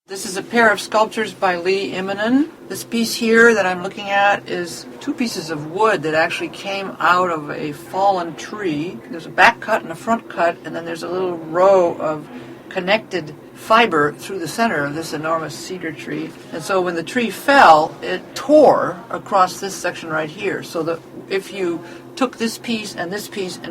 This is a pair of sculptures by Lee Imonen. This piece here that I'm looking at is two pieces of wood that actually came out of a fallen tree. There's a back cut and a front cut, and then there's a little row of connected fiber through the center of this enormous cedar tree. And so when the tree fell, it tore across this section right here, so that if you took this piece and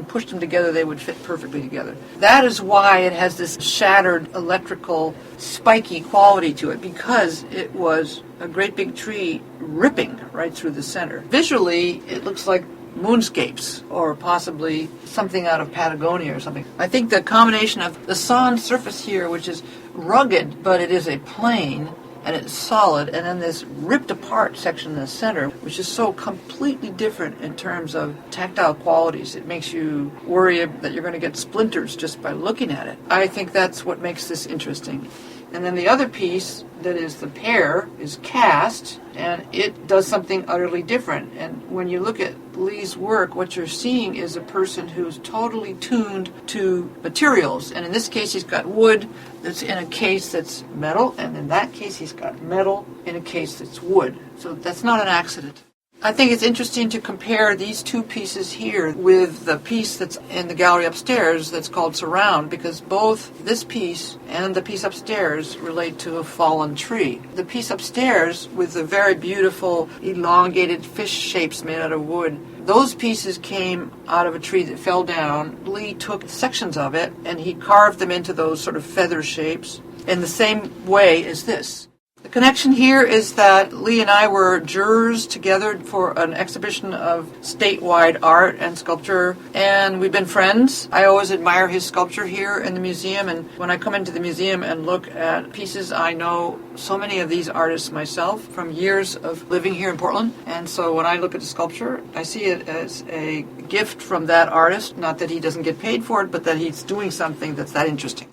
pushed them together, they would fit perfectly together. That is why it has this shattered electrical spiky quality to it, because it was a great big tree ripping right through the center. Visually, it looks like moonscapes, or possibly something out of Patagonia or something. I think the combination of the sawn surface here, which is rugged, but it is a plane, and it's solid, and then this ripped apart section in the center, which is so completely different in terms of tactile qualities. It makes you worry that you're going to get splinters just by looking at it. I think that's what makes this interesting. And then the other piece that is the pear is cast, and it does something utterly different. And when you look at Lee's work, what you're seeing is a person who's totally tuned to materials. And in this case, he's got wood that's in a case that's metal, and in that case, he's got metal in a case that's wood. So that's not an accident. I think it's interesting to compare these two pieces here with the piece that's in the gallery upstairs that's called Surround, because both this piece and the piece upstairs relate to a fallen tree. The piece upstairs with the very beautiful elongated fish shapes made out of wood, those pieces came out of a tree that fell down. Lee took sections of it and he carved them into those sort of feather shapes in the same way as this. The connection here is that Lee and I were jurors together for an exhibition of statewide art and sculpture, and we've been friends. I always admire his sculpture here in the museum, and when I come into the museum and look at pieces, I know so many of these artists myself from years of living here in Portland, and so when I look at the sculpture, I see it as a gift from that artist, not that he doesn't get paid for it, but that he's doing something that's that interesting.